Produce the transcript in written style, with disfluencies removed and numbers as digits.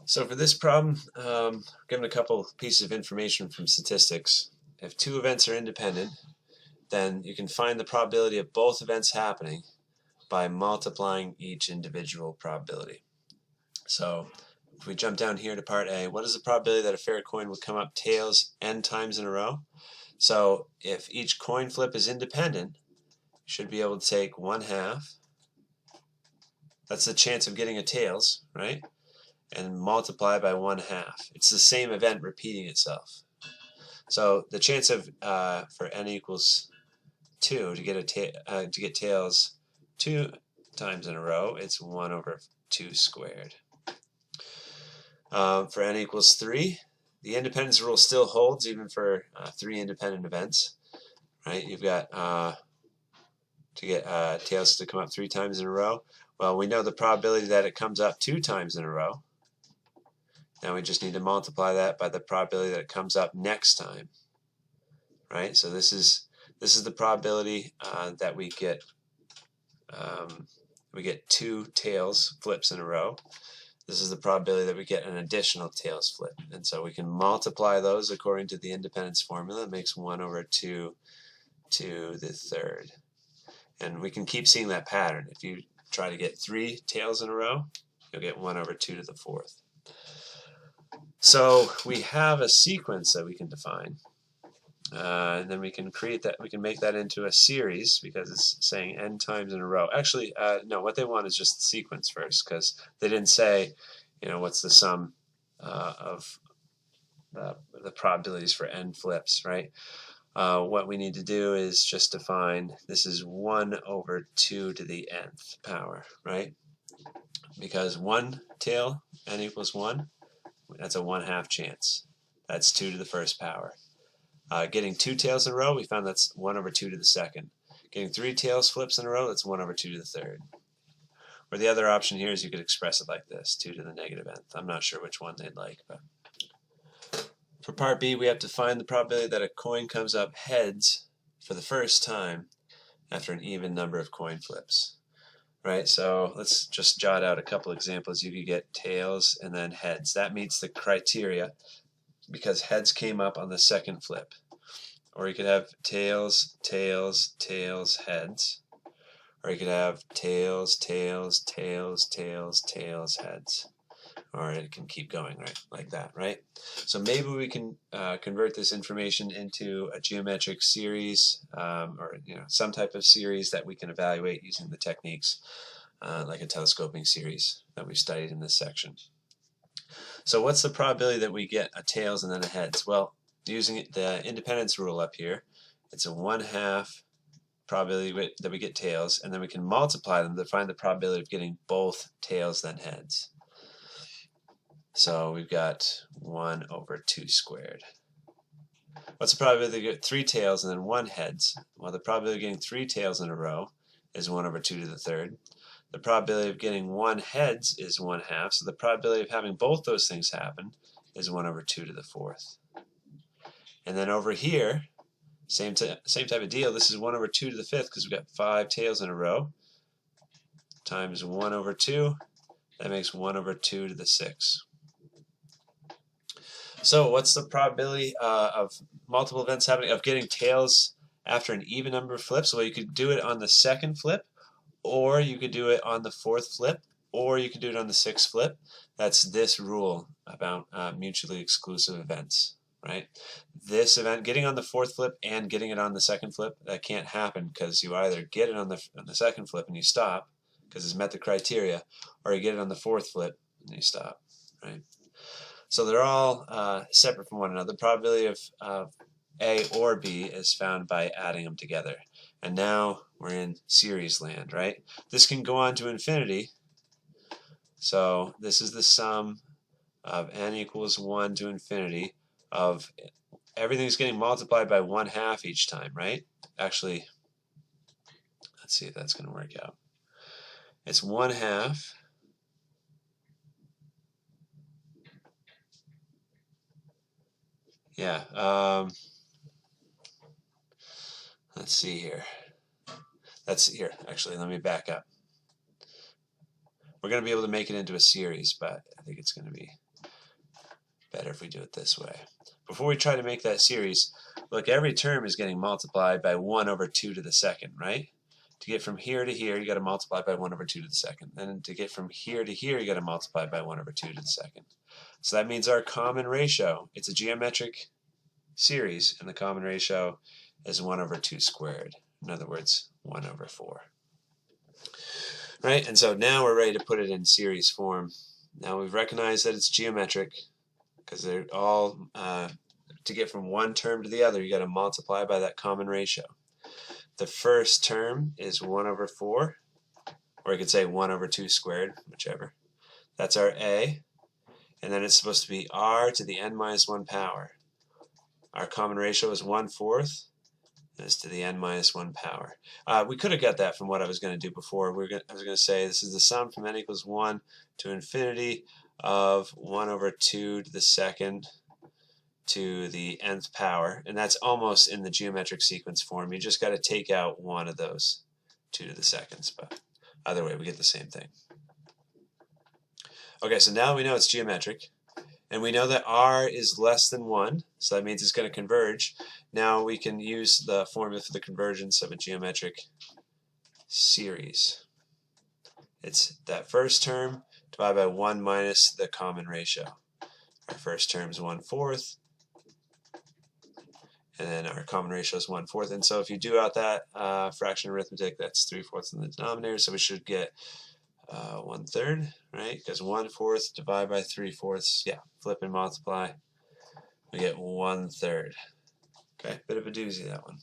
So for this problem, given a couple pieces of information from statistics, if two events are independent, then you can find the probability of both events happening by multiplying each individual probability. So if we jump down here to part A, what is the probability that a fair coin will come up tails n times in a row? So if each coin flip is independent, you should be able to take 1/2. That's the chance of getting a tails, right? And multiply by 1/2. It's the same event repeating itself. So the chance of for n equals 2 to get tails 2 times in a row, it's 1/2 squared. For n equals 3, the independence rule still holds even for 3 independent events, right? You've got to get tails to come up 3 times in a row. Well, we know the probability that it comes up 2 times in a row. Now we just need to multiply that by the probability that it comes up next time, right? So this is the probability that we get 2 tails flips in a row. This is the probability that we get an additional tails flip, and so we can multiply those according to the independence formula. It makes 1/2 to the third, and we can keep seeing that pattern. If you try to get 3 tails in a row, you'll get 1/2 to the fourth. So we have a sequence that we can define, and then we can create that. We can make that into a series because it's saying n times in a row. Actually, no. What they want is just the sequence first, because they didn't say, what's the sum of the probabilities for n flips, right? What we need to do is just define this is 1/2 to the nth power, right? Because 1 tail, n equals 1. That's a 1/2 chance. That's 2 to the first power. Getting 2 tails in a row, we found that's 1/2 to the second. Getting 3 tails flips in a row, that's 1/2 to the third. Or the other option here is you could express it like this, 2 to the negative nth. I'm not sure which one they'd like. But for part B, we have to find the probability that a coin comes up heads for the first time after an even number of coin flips. Right, so let's just jot out a couple examples. You could get tails and then heads. That meets the criteria because heads came up on the second flip. Or you could have tails, tails, tails, heads. Or you could have tails, tails, tails, tails, tails, heads. Or it can keep going, right, like that, right? So maybe we can convert this information into a geometric series, or some type of series that we can evaluate using the techniques like a telescoping series that we've studied in this section. So what's the probability that we get a tails and then a heads? Well, using the independence rule up here, it's a 1/2 probability that we get tails, and then we can multiply them to find the probability of getting both tails then heads. So we've got 1/2 squared. What's the probability to get 3 tails and then 1 heads? Well, the probability of getting 3 tails in a row is 1/2 to the third. The probability of getting 1 heads is 1/2, so the probability of having both those things happen is 1/2 to the fourth. And then over here, same type of deal. This is 1/2 to the fifth because we've got 5 tails in a row times 1/2. That makes 1/2 to the sixth. So what's the probability of multiple events happening, of getting tails after an even number of flips? Well, you could do it on the second flip, or you could do it on the fourth flip, or you could do it on the sixth flip. That's this rule about mutually exclusive events, right? This event, getting on the fourth flip and getting it on the second flip, that can't happen because you either get it on the second flip and you stop because it's met the criteria, or you get it on the fourth flip and you stop, right? So they're all separate from one another. The probability of A or B is found by adding them together. And now we're in series land, right? This can go on to infinity. So this is the sum of n equals 1 to infinity of everything's getting multiplied by 1/2 each time, right? Actually, let's see if that's going to work out. It's 1/2. Yeah, let's see here. Actually, let me back up. We're going to be able to make it into a series, but I think it's going to be better if we do it this way. Before we try to make that series, look, every term is getting multiplied by 1 over 2 to the second, right? To get from here to here, you got to multiply by 1 over 2 to the second. Then to get from here to here, you got to multiply by 1 over 2 to the second. So that means our common ratio, it's a geometric series, and the common ratio is 1 over 2 squared. In other words, 1 over 4. Right? And so now we're ready to put it in series form. Now we've recognized that it's geometric, because they're all, to get from one term to the other, you got to multiply by that common ratio. The first term is 1 over 4, or you could say 1 over 2 squared, whichever. That's our a, and then it's supposed to be r to the n minus 1 power. Our common ratio is 1/4, and it's to the n minus 1 power. We could have got that from what I was going to do before. I was going to say this is the sum from n equals 1 to infinity of 1 over 2 to the second to the nth power, and that's almost in the geometric sequence form. You just got to take out one of those 2 to the seconds, but either way we get the same thing. Okay, so now we know it's geometric, and we know that r is less than 1, so that means it's going to converge. Now we can use the formula for the convergence of a geometric series. It's that first term divided by 1 minus the common ratio. Our first term is 1/4, and then our common ratio is 1/4. And so if you do out that fraction arithmetic, that's 3/4 in the denominator, so we should get 1/3, right? Because 1/4 divided by 3/4, yeah, flip and multiply, we get 1/3. Okay, bit of a doozy, that one.